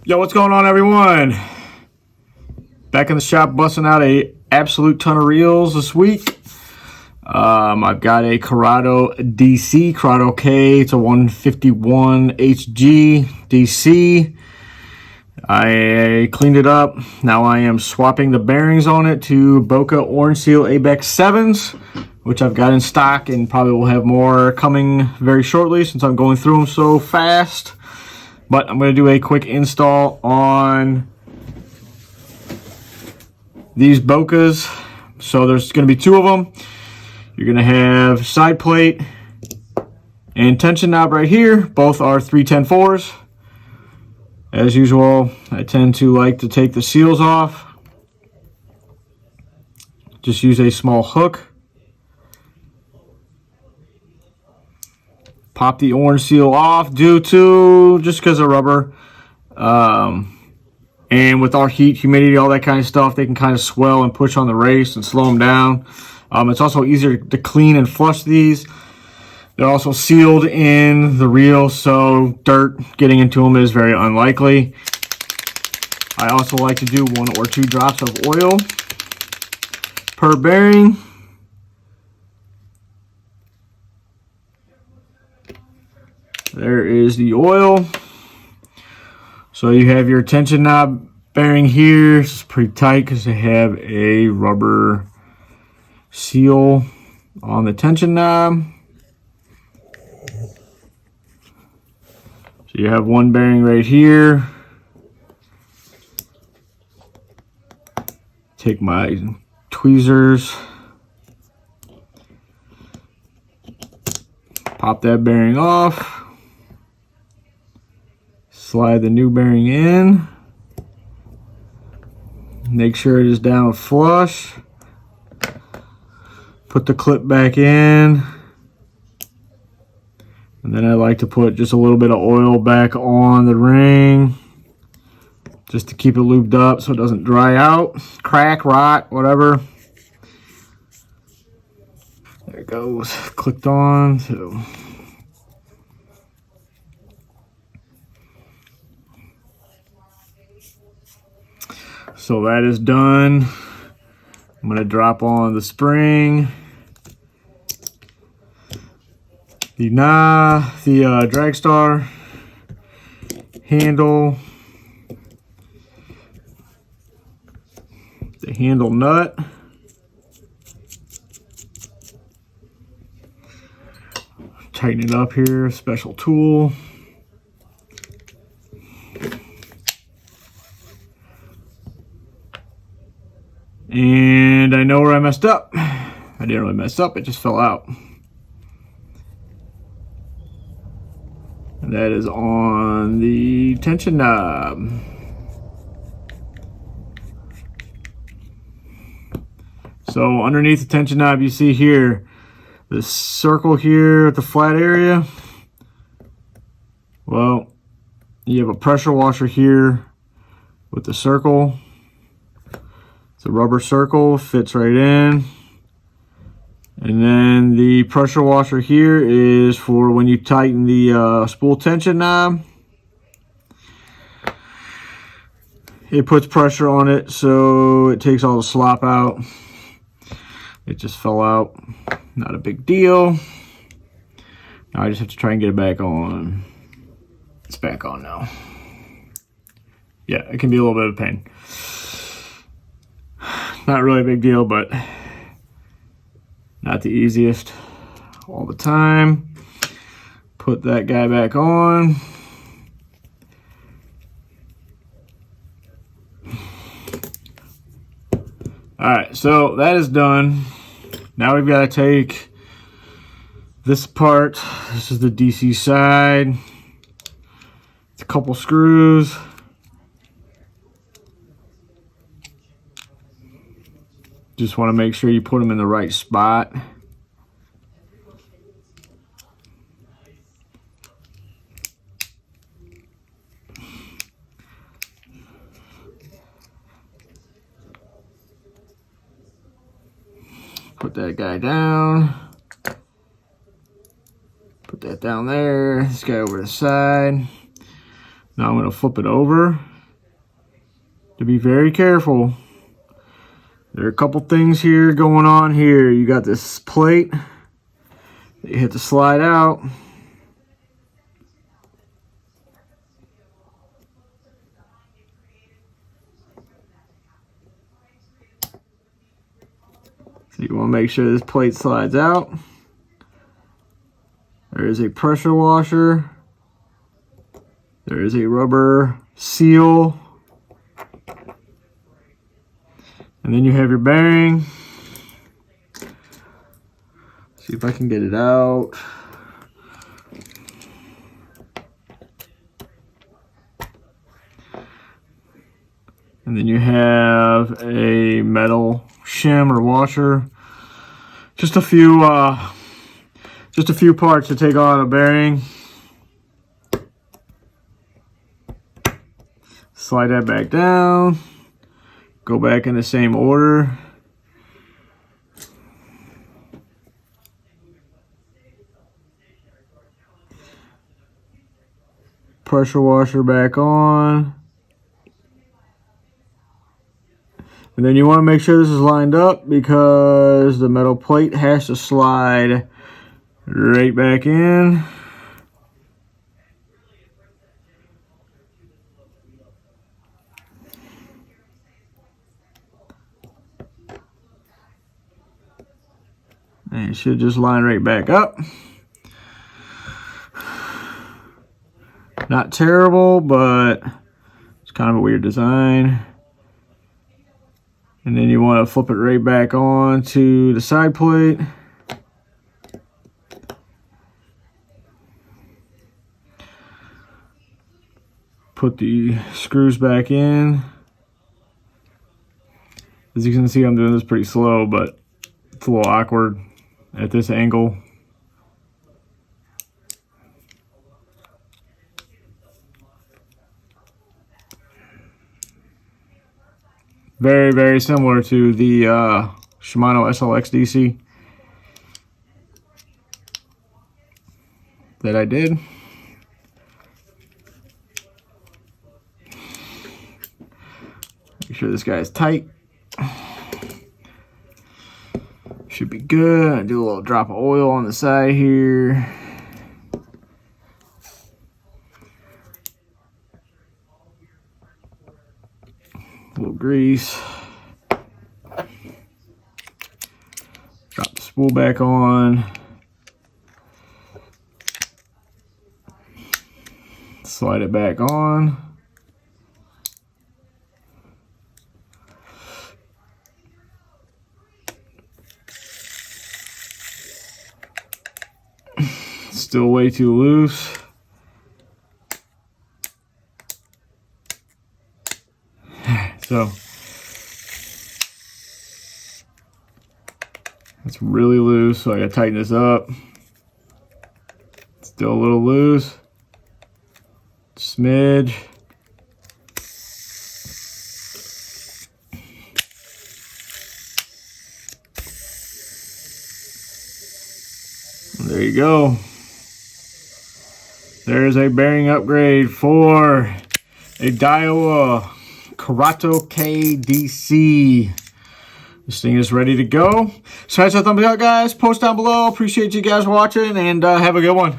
Yo, what's going on, everyone? Back in the shop busting out a absolute ton of reels this week. I've got a Curado DC, Curado K. It's a 151 HG DC. I cleaned it up. Now I am swapping the bearings on it to Boca Orange Seal abec 7s, which I've got in stock and probably will have more coming very shortly since I'm going through them so fast. But I'm going to do a quick install on these Bocas. So there's going to be two of them. You're going to have side plate and tension knob right here. Both are 310-4s. As usual, I tend to like to take the seals off. Just use a small hook. Pop the orange seal off due to just because of rubber. And with our heat, humidity, all that kind of stuff, they can kind of swell and push on the race and slow them down. It's also easier to clean and flush these. They're also sealed in the reel, so dirt getting into them is very unlikely. I also like to do 1 or 2 drops of oil per bearing. There is the oil. So you have your tension knob bearing here. It's pretty tight because they have a rubber seal on the tension knob. So you have one bearing right here. Take my tweezers. Pop that bearing off. Slide the new bearing in. Make sure it is down flush. Put the clip back in. And then I like to put just a little bit of oil back on the ring, just to keep it lubed up so it doesn't dry out, crack, rot, whatever. There it goes, clicked on. So that is done. I'm going to drop on the spring, the drag star handle, the handle nut, tighten it up here, special tool. And I know where I messed up. I didn't really mess up, it just fell out. And that is on the tension knob. So underneath the tension knob, you see here, this circle here at the flat area. Well, you have a pressure washer here with the circle. The rubber circle fits right in, and then the pressure washer here is for when you tighten the spool tension knob. It puts pressure on it so it takes all the slop out. It just fell out, not a big deal. Now I just have to try and get it back on. It's back on now. Yeah, it can be a little bit of a pain. Not really a big deal, but not the easiest all the time. Put that guy back on. All right, so that is done. Now we've got to take this apart. This is the DC side. It's a couple screws. Just want to make sure you put them in the right spot. Put that guy down. Put that down there. This guy over the side. Now I'm going to flip it over to be very careful. There are a couple things here going on here. You got this plate that you hit to slide out. So you want to make sure this plate slides out. There is a pressure washer. There is a rubber seal. And then you have your bearing. See if I can get it out. And then you have a metal shim or washer. Just a few parts to take on a bearing. Slide that back down. Go back in the same order. Pressure washer back on. And then you want to make sure this is lined up because the metal plate has to slide right back in. And it should just line right back up. Not terrible, but it's kind of a weird design. And then you want to flip it right back on to the side plate. Put the screws back in. As you can see, I'm doing this pretty slow, but it's a little awkward at this angle. Very, very similar to the Shimano SLX DC that I did. Make sure this guy is tight. Should be good. I do a little drop of oil on the side here. A little grease. Drop the spool back on. Slide it back on. Still way too loose. So it's really loose, so I gotta tighten this up. Still a little loose. Smidge. There you go. There's a bearing upgrade for a Daiwa Curado KDC. This thing is ready to go. Smash that thumbs up, guys. Post down below. Appreciate you guys watching, and have a good one.